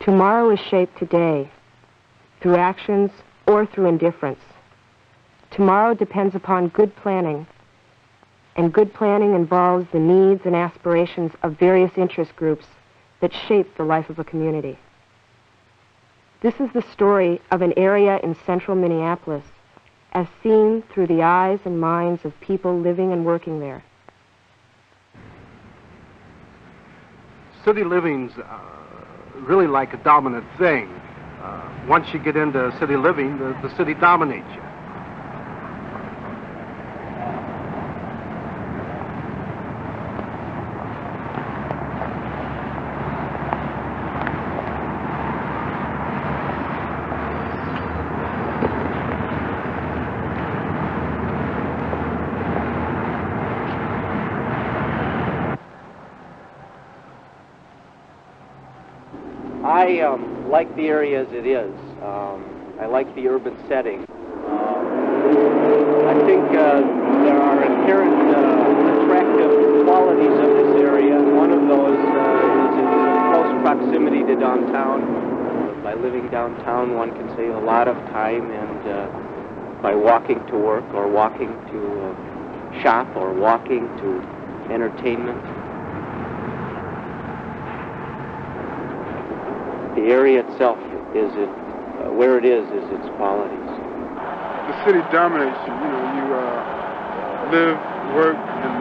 Tomorrow is shaped today, through actions or through indifference. Tomorrow depends upon good planning, and good planning involves the needs and aspirations of various interest groups that shape the life of a community. This is the story of an area in central Minneapolis as seen through the eyes and minds of people living and working there. City living's really like a dominant thing. Once you get into city living, the city dominates you. I like the area as it is. I like the urban setting. I think there are inherent attractive qualities of this area. One of those is its close proximity to downtown. By living downtown, one can save a lot of time, and by walking to work or walking to shop or walking to entertainment. The area itself is where it is its qualities. The city dominates you. You know, you live, work, and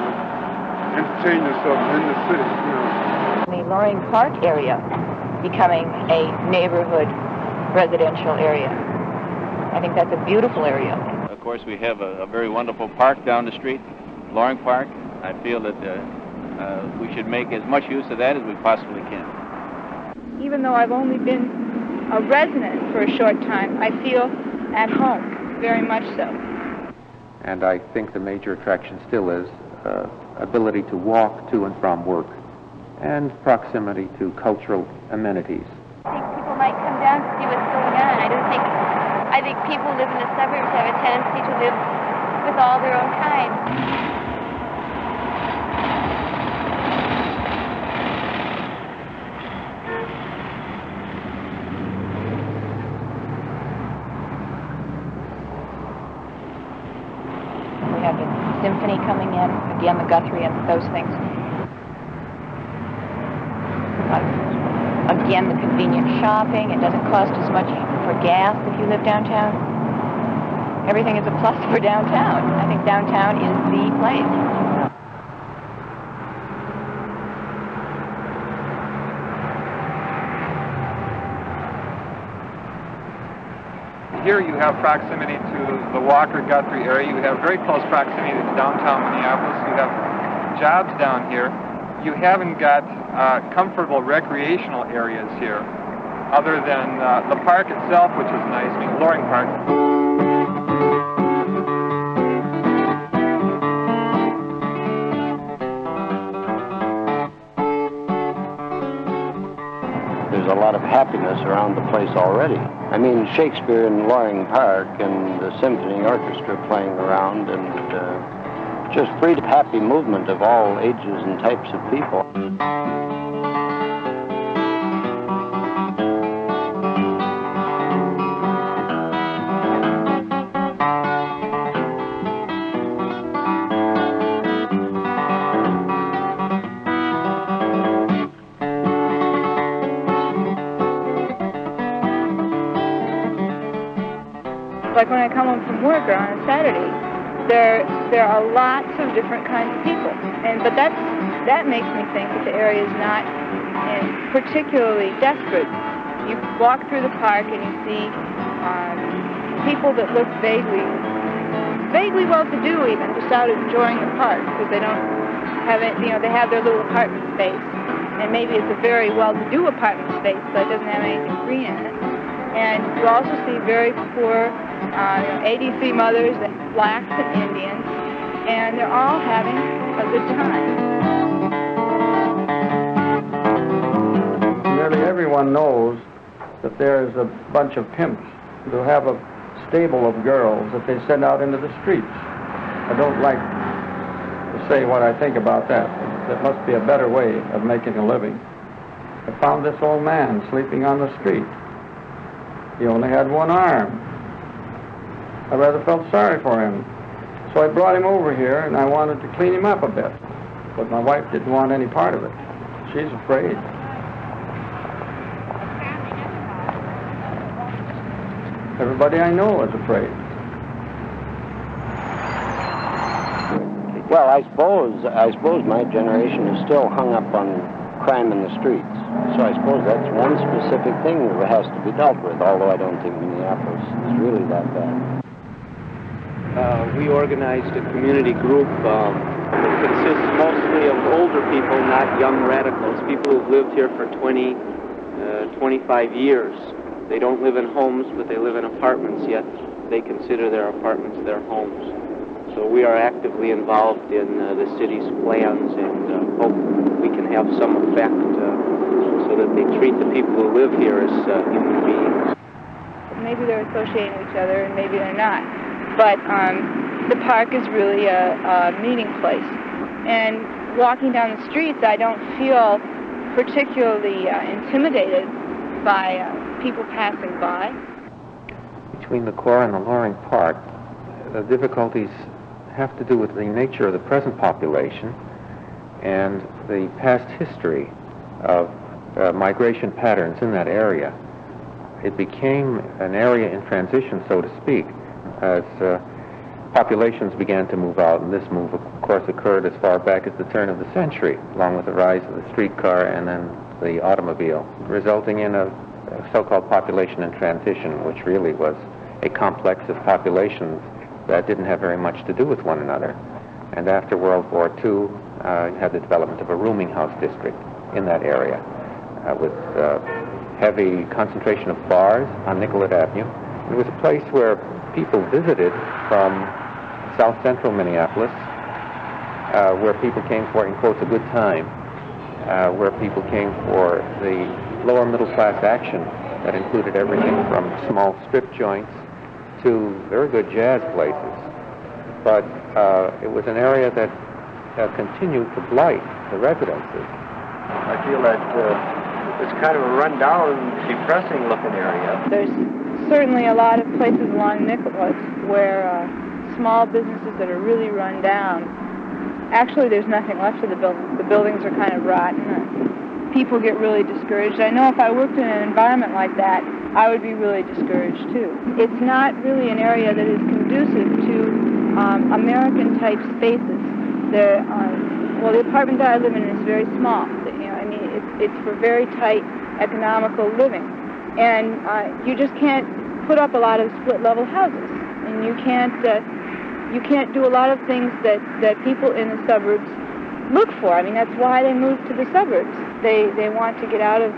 entertain yourself in the city. You know. The Loring Park area becoming a neighborhood residential area. I think that's a beautiful area. Of course, we have a very wonderful park down the street, Loring Park. I feel that we should make as much use of that as we possibly can. Even though I've only been a resident for a short time, I feel at home, very much so. And I think the major attraction still is ability to walk to and from work and proximity to cultural amenities. I think people might come down to see what's going on. I think people live in the suburbs have a tendency to live with all their own kind. Symphony coming in, again the Guthrie and those things. Again, the convenient shopping. It doesn't cost as much for gas if you live downtown. Everything is a plus for downtown. I think downtown is the place. Here you have proximity to the Walker-Guthrie area. You have very close proximity to downtown Minneapolis. You have jobs down here. You haven't got comfortable recreational areas here, other than the park itself, which is nice. I mean, Loring Park. There's a lot of happiness around the place already. I mean, Shakespeare in Loring Park and the symphony orchestra playing around, and just free, happy movement of all ages and types of people. Like when I come home from work or on a Saturday, there are lots of different kinds of people, but that makes me think that the area is not particularly desperate. You walk through the park and you see people that look vaguely well-to-do, even just out enjoying the park because they don't have it. You know, they have their little apartment space, and maybe it's a very well-to-do apartment space, but it doesn't have anything green in it. And you also see very poor ADC mothers, and blacks and Indians, and they're all having a good time. Nearly everyone knows that there's a bunch of pimps who have a stable of girls that they send out into the streets. I don't like to say what I think about that. There must be a better way of making a living. I found this old man sleeping on the street. He only had one arm. I rather felt sorry for him. So I brought him over here, and I wanted to clean him up a bit. But my wife didn't want any part of it. She's afraid. Everybody I know is afraid. Well, I suppose my generation is still hung up on crime in the streets. So I suppose that's one specific thing that has to be dealt with, although I don't think Minneapolis is really that bad. We organized a community group that consists mostly of older people, not young radicals, people who've lived here for 20, 25 years. They don't live in homes, but they live in apartments, yet they consider their apartments their homes. So we are actively involved in the city's plans and hope we can have some effect so that they treat the people who live here as human beings. Maybe they're associating with each other and maybe they're not. But the park is really a meeting place. And walking down the streets, I don't feel particularly intimidated by people passing by. Between the core and the Loring Park, the difficulties have to do with the nature of the present population and the past history of migration patterns in that area. It became an area in transition, so to speak, as populations began to move out, and this move, of course, occurred as far back as the turn of the century, along with the rise of the streetcar and then the automobile, resulting in a so-called population in transition, which really was a complex of populations that didn't have very much to do with one another. And after World War II, you had the development of a rooming house district in that area with heavy concentration of bars on Nicollet Avenue. It was a place where people visited from south central Minneapolis, where people came for, in quotes, a good time, where people came for the lower middle class action that included everything from small strip joints to very good jazz places. But it was an area that continued to blight the residences. I feel that it's kind of a run-down, depressing-looking area. There's certainly a lot of places along Nicollet where small businesses that are really run down. Actually, there's nothing left of the buildings. The buildings are kind of rotten. People get really discouraged. I know if I worked in an environment like that, I would be really discouraged too. It's not really an area that is conducive to American-type spaces. Well, the apartment that I live in is very small. It's for very tight economical living, and you just can't put up a lot of split-level houses, and you can't do a lot of things that people in the suburbs look for. I mean, that's why they move to the suburbs. They want to get out of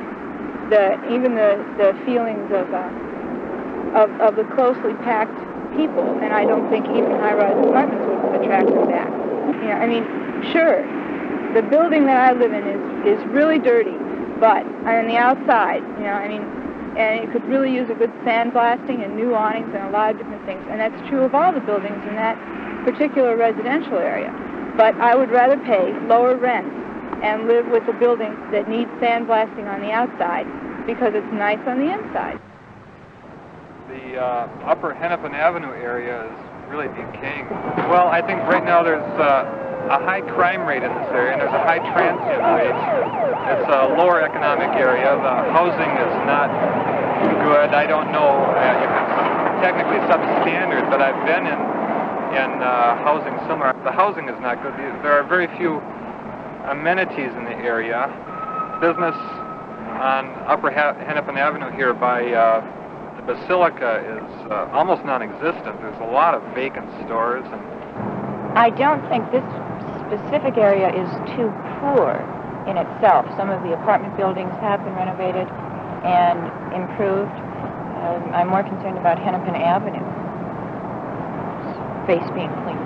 the feelings of the closely packed people, and I don't think even high-rise apartments would attract them back. Sure, the building that I live in is really dirty, but on the outside, and it could really use a good sandblasting and new awnings and a lot of different things, and that's true of all the buildings in that particular residential area. But I would rather pay lower rents and live with a building that needs sandblasting on the outside because it's nice on the inside. The upper Hennepin Avenue area is really decaying. Well, I think right now there's a high crime rate in this area, and there's a high transient rate. It's a lower economic area. The housing is not good. I don't know if it's technically substandard, but I've been in housing similar. The housing is not good. There are very few amenities in the area. Business on upper Hennepin Avenue here by the Basilica is almost non-existent. There's a lot of vacant stores. I don't think this specific area is too poor in itself. Some of the apartment buildings have been renovated and improved. I'm more concerned about Hennepin Avenue, space being cleaned.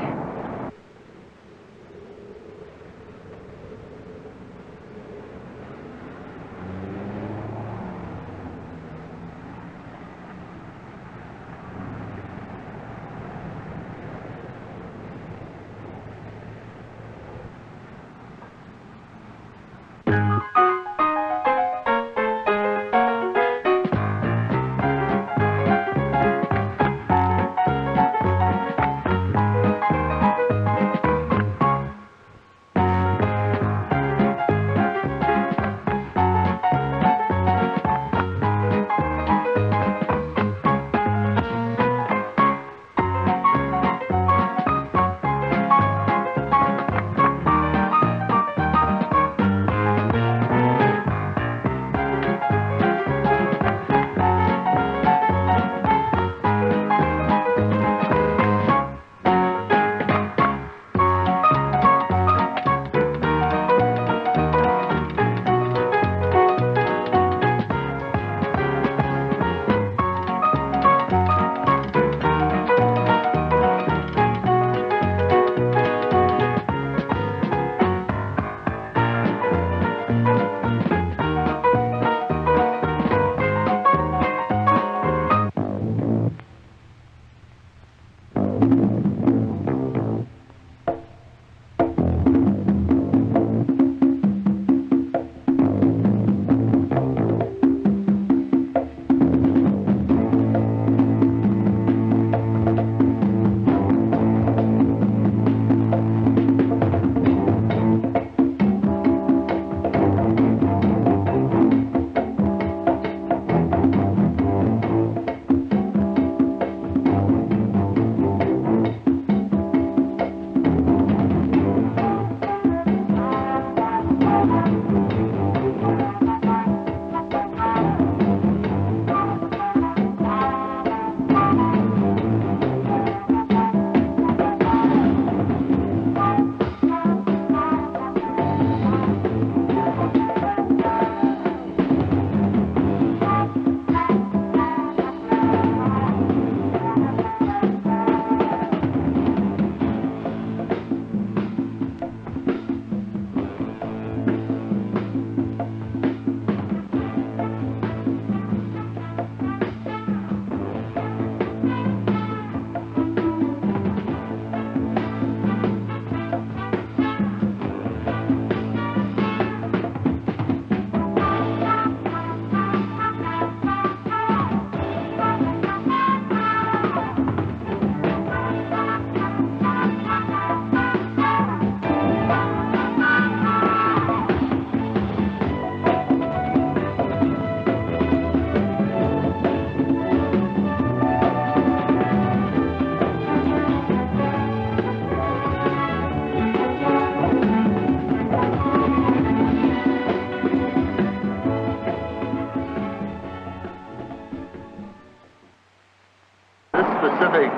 specific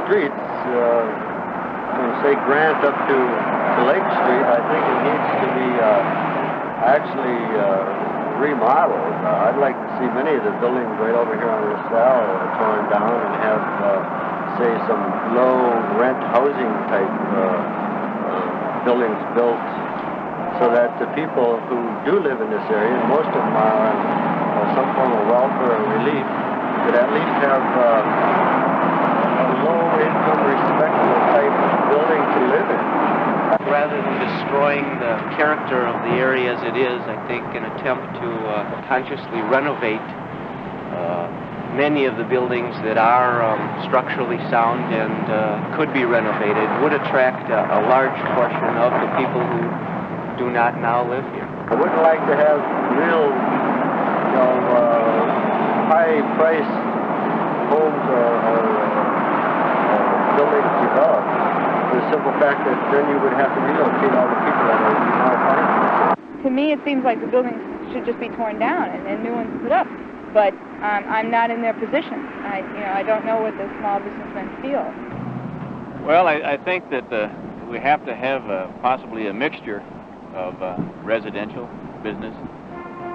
streets, say Grant up to Lake Street, I think it needs to be actually remodeled. I'd like to see many of the buildings right over here on LaSalle torn down and have, say, some low-rent housing type buildings built so that the people who do live in this area, and most of them are on some form of welfare or relief, could at least have a low-income, respectable type building to live in. Rather than destroying the character of the area as it is, I think an attempt to consciously renovate many of the buildings that are structurally sound and could be renovated would attract a large portion of the people who do not now live here. I wouldn't like to have real, high-priced homes or buildings developed. For the simple fact that then you would have to relocate all the people that are now apartments. To me, it seems like the buildings should just be torn down and new ones put up. But I'm not in their position. I don't know what the small businessmen feel. Well, I think that we have to have possibly a mixture of residential business,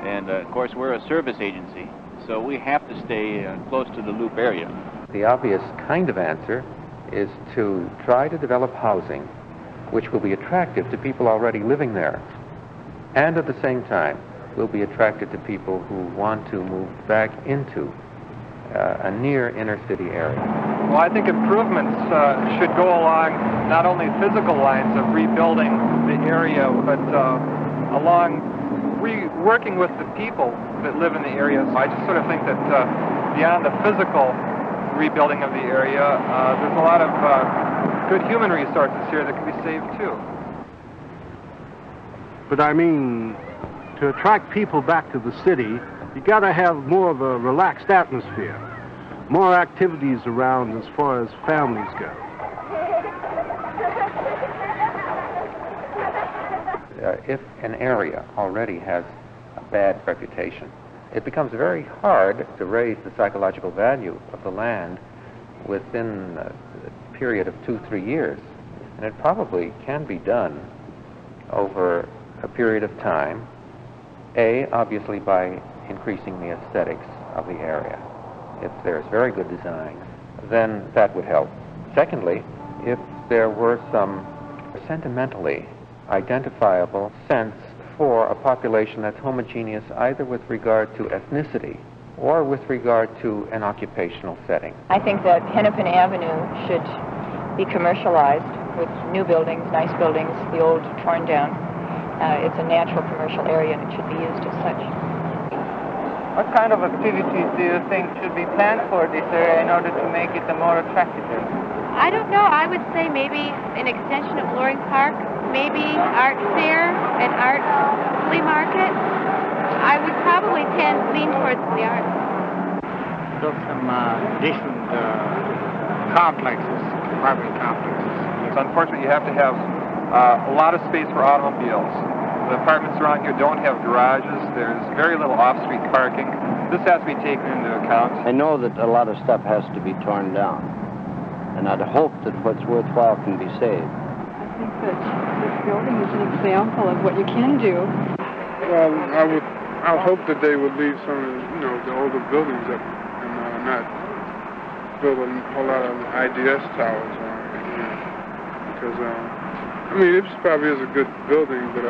and of course we're a service agency, so we have to stay close to the Loop area. The obvious kind of answer is to try to develop housing which will be attractive to people already living there, and at the same time will be attractive to people who want to move back into a near inner city area. Well, I think improvements should go along not only physical lines of rebuilding the area, but along working with the people that live in the area. So I just sort of think that beyond the physical rebuilding of the area, there's a lot of good human resources here that can be saved too. But I mean, to attract people back to the city, you got to have more of a relaxed atmosphere, more activities around as far as families go. If an area already has a bad reputation, it becomes very hard to raise the psychological value of the land within a period of 2-3 years. And it probably can be done over a period of time, obviously by increasing the aesthetics of the area. If there's very good design, then that would help. Secondly, if there were some sentimentally identifiable sense for a population that's homogeneous either with regard to ethnicity or with regard to an occupational setting. I think that Hennepin Avenue should be commercialized with new buildings, nice buildings, the old torn down. It's a natural commercial area and it should be used as such. What kind of activities do you think should be planned for this area in order to make it a more attractive area? I don't know. I would say maybe an extension of Loring Park, maybe art fair, an art flea market. I would probably lean towards the arts. Build some decent complexes, apartment complexes. It's unfortunate you have to have a lot of space for automobiles. The apartments around here don't have garages. There's very little off-street parking. This has to be taken into account. I know that a lot of stuff has to be torn down, and I'd hope that what's worthwhile can be saved. I think that this building is an example of what you can do. Well, I would hope that they would leave some of the older buildings up and not build a whole lot of IDS towers around here. Because, it probably is a good building, but,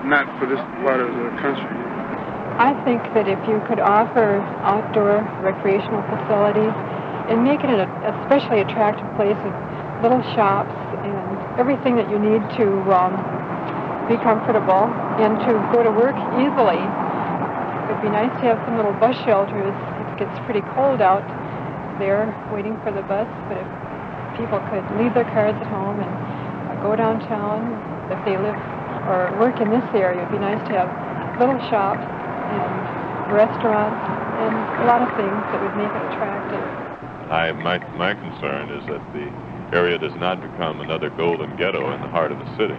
not for this part of the country. I think that if you could offer outdoor recreational facilities and make it an especially attractive place with little shops and everything that you need to be comfortable and to go to work easily. It would be nice to have some little bus shelters. It gets pretty cold out there waiting for the bus, but if people could leave their cars at home and go downtown, if they live or work in this area, it would be nice to have little shops and restaurants and a lot of things that would make it attractive. My concern is that the area does not become another golden ghetto in the heart of the city.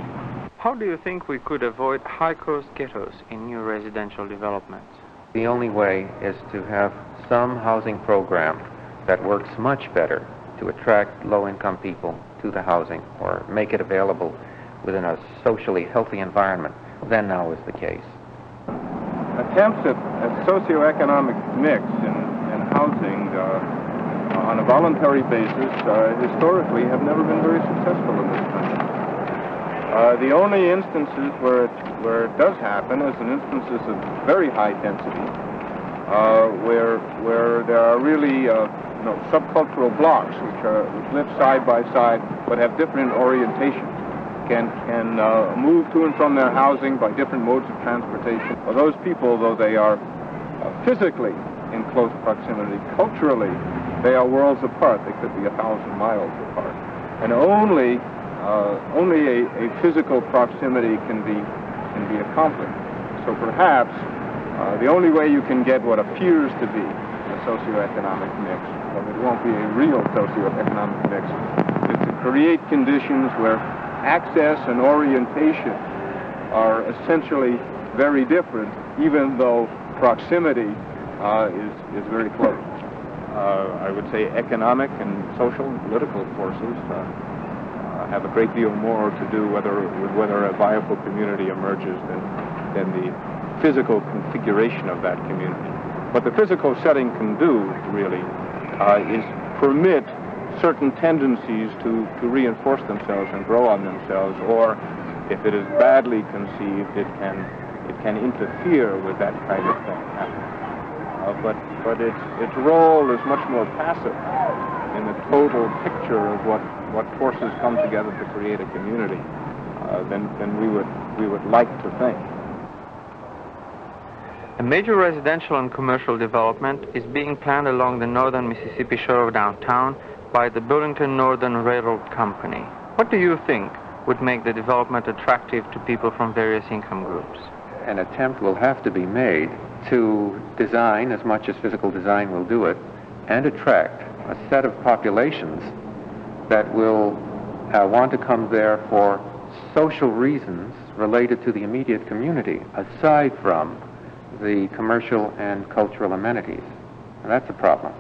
How do you think we could avoid high-cost ghettos in new residential developments? The only way is to have some housing program that works much better to attract low-income people to the housing or make it available within a socially healthy environment than now is the case. Attempts at socioeconomic mix in housing on a voluntary basis historically have never been very successful in this country. The only instances where it does happen is in instances of very high density, where there are really subcultural blocks which live side by side but have different orientations, can move to and from their housing by different modes of transportation. Well, those people, though they are physically in close proximity, culturally they are worlds apart. They could be 1,000 miles apart, and only a physical proximity can be accomplished. So perhaps the only way you can get what appears to be a socioeconomic mix, but it won't be a real socioeconomic mix, is to create conditions where access and orientation are essentially very different, even though proximity is very close. I would say economic and social and political forces have a great deal more to do with whether a viable community emerges than the physical configuration of that community. What the physical setting can do, really, is permit certain tendencies to reinforce themselves and grow on themselves, or if it is badly conceived, it can interfere with that kind of thing happening. But its role is much more passive in the total picture of what forces come together to create a community than we would like to think. A major residential and commercial development is being planned along the northern Mississippi shore of downtown by the Burlington Northern Railroad Company. What do you think would make the development attractive to people from various income groups? An attempt will have to be made to design, as much as physical design will do it, and attract a set of populations that will want to come there for social reasons related to the immediate community, aside from the commercial and cultural amenities. And that's a problem.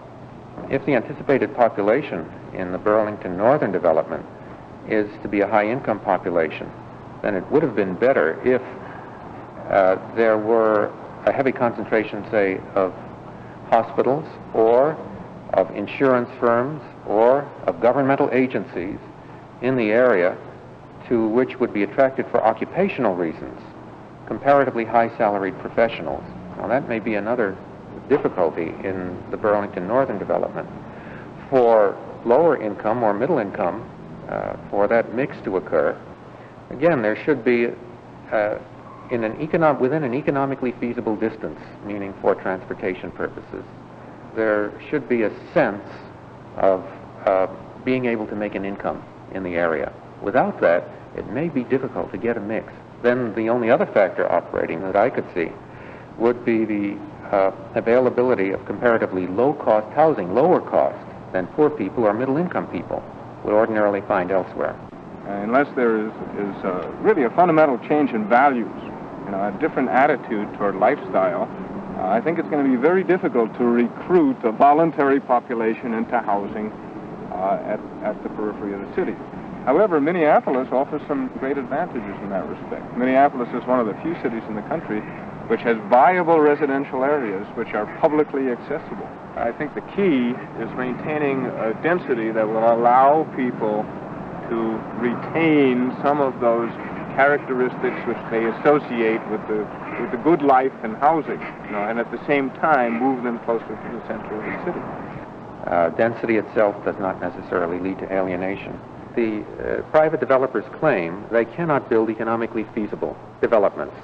If the anticipated population in the Burlington Northern development is to be a high-income population, then it would have been better if there were a heavy concentration, say, of hospitals or of insurance firms or of governmental agencies in the area to which would be attracted for occupational reasons comparatively high-salaried professionals. Now, that may be another difficulty in the Burlington Northern development. For lower income or middle income, for that mix to occur, again, there should be within an economically feasible distance, meaning for transportation purposes, there should be a sense of being able to make an income in the area. Without that, it may be difficult to get a mix. Then the only other factor operating that I could see would be the availability of comparatively low-cost housing, lower cost than poor people or middle-income people would ordinarily find elsewhere. Unless there is really a fundamental change in values, a different attitude toward lifestyle, I think it's going to be very difficult to recruit a voluntary population into housing at the periphery of the city. However, Minneapolis offers some great advantages in that respect. Minneapolis is one of the few cities in the country which has viable residential areas which are publicly accessible. I think the key is maintaining a density that will allow people to retain some of those characteristics which they associate with the good life and housing, and at the same time move them closer to the center of the city. Density itself does not necessarily lead to alienation. The private developers claim they cannot build economically feasible developments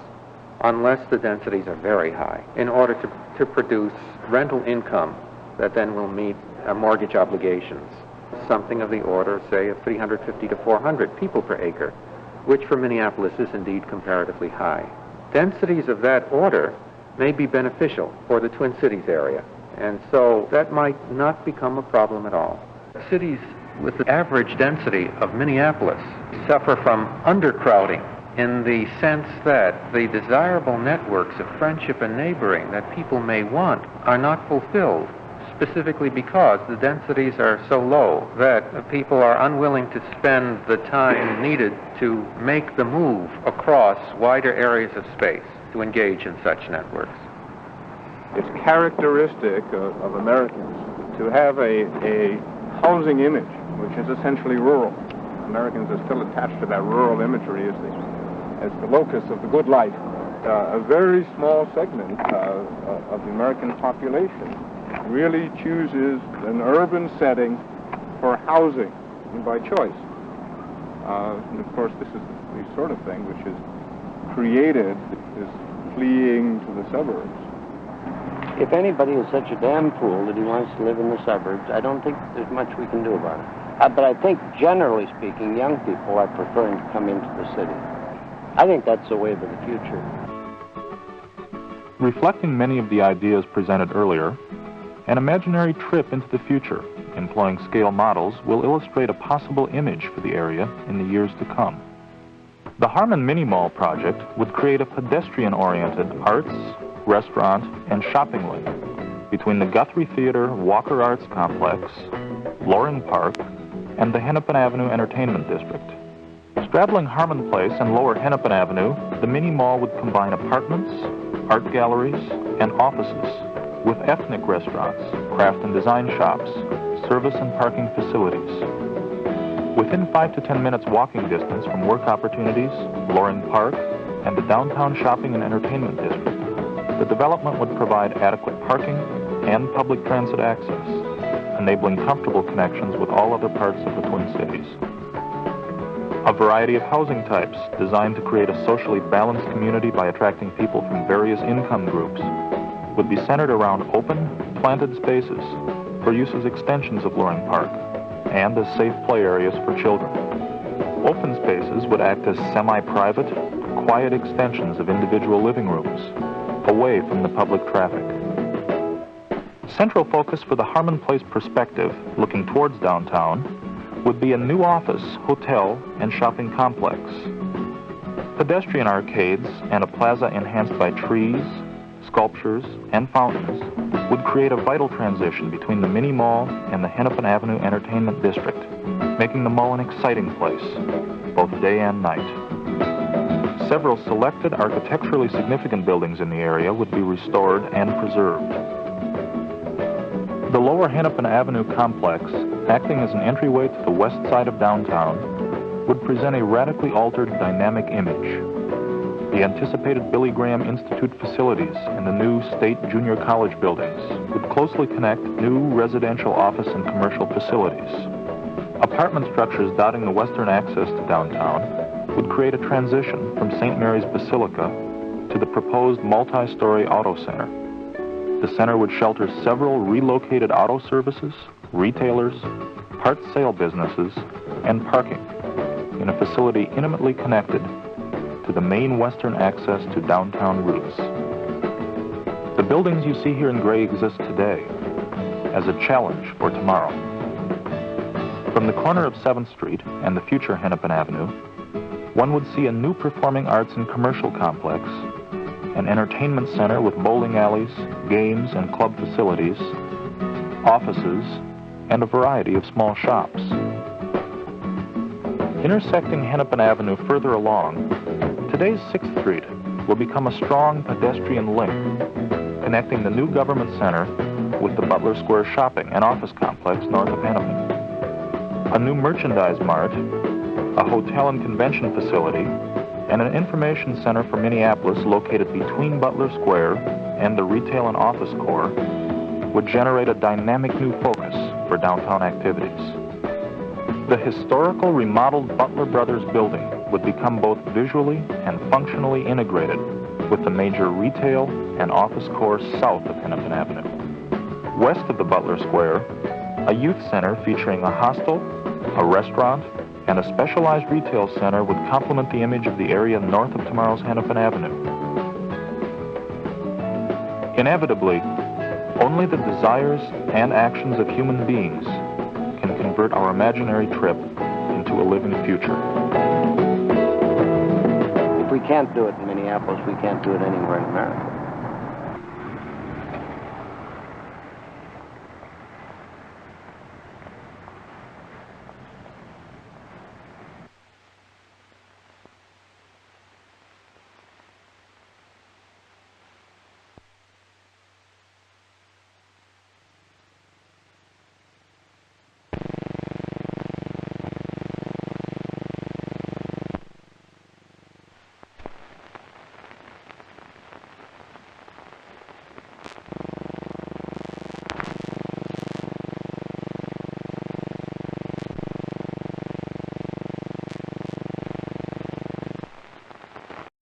unless the densities are very high in order to produce rental income that then will meet mortgage obligations, something of the order, say, of 350 to 400 people per acre, which for Minneapolis is indeed comparatively high. Densities of that order may be beneficial for the Twin Cities area, and so that might not become a problem at all. Cities with the average density of Minneapolis suffer from undercrowding in the sense that the desirable networks of friendship and neighboring that people may want are not fulfilled. specifically because the densities are so low that people are unwilling to spend the time needed to make the move across wider areas of space to engage in such networks. It's characteristic of Americans to have a housing image which is essentially rural. Americans are still attached to that rural imagery as the locus of the good life. A very small segment of the American population really chooses an urban setting for housing by choice. And of course, this is the sort of thing which is created is fleeing to the suburbs. If anybody is such a damn fool that he wants to live in the suburbs, I don't think there's much we can do about it. But I think, generally speaking, young people are preferring to come into the city. I think that's the wave of the future. Reflecting many of the ideas presented earlier, an imaginary trip into the future, employing scale models, will illustrate a possible image for the area in the years to come. The Harmon Mini Mall project would create a pedestrian-oriented arts, restaurant, and shopping link between the Guthrie Theater Walker Arts Complex, Loring Park, and the Hennepin Avenue Entertainment District. Straddling Harmon Place and Lower Hennepin Avenue, the mini mall would combine apartments, art galleries, and offices with ethnic restaurants, craft and design shops, service and parking facilities. Within 5 to 10 minutes walking distance from work opportunities, Loring Park, and the downtown shopping and entertainment district, the development would provide adequate parking and public transit access, enabling comfortable connections with all other parts of the Twin Cities. A variety of housing types designed to create a socially balanced community by attracting people from various income groups would be centered around open, planted spaces for use as extensions of Loring Park and as safe play areas for children. Open spaces would act as semi-private, quiet extensions of individual living rooms, away from the public traffic. Central focus for the Harmon Place perspective, looking towards downtown, would be a new office, hotel, and shopping complex. Pedestrian arcades and a plaza enhanced by trees, sculptures, and fountains would create a vital transition between the mini mall and the Hennepin Avenue Entertainment District, making the mall an exciting place, both day and night. Several selected architecturally significant buildings in the area would be restored and preserved. The Lower Hennepin Avenue complex, acting as an entryway to the west side of downtown, would present a radically altered dynamic image. The anticipated Billy Graham Institute facilities and the new State Junior College buildings would closely connect new residential office and commercial facilities. Apartment structures dotting the western access to downtown would create a transition from St. Mary's Basilica to the proposed multi-story auto center. The center would shelter several relocated auto services, retailers, parts sale businesses, and parking in a facility intimately connected to the main western access to downtown routes. The buildings you see here in gray exist today as a challenge for tomorrow. From the corner of 7th Street and the future Hennepin Avenue, one would see a new performing arts and commercial complex, an entertainment center with bowling alleys, games and club facilities, offices, and a variety of small shops. Intersecting Hennepin Avenue further along, today's 6th Street will become a strong pedestrian link, connecting the new government center with the Butler Square shopping and office complex north of Hennepin. A new merchandise mart, a hotel and convention facility, and an information center for Minneapolis located between Butler Square and the retail and office core would generate a dynamic new focus for downtown activities. The historical remodeled Butler Brothers building would become both visually and functionally integrated with the major retail and office core south of Hennepin Avenue. West of the Butler Square, a youth center featuring a hostel, a restaurant, and a specialized retail center would complement the image of the area north of tomorrow's Hennepin Avenue. Inevitably, only the desires and actions of human beings can convert our imaginary trip into a living future. If we can't do it in Minneapolis, we can't do it anywhere in America.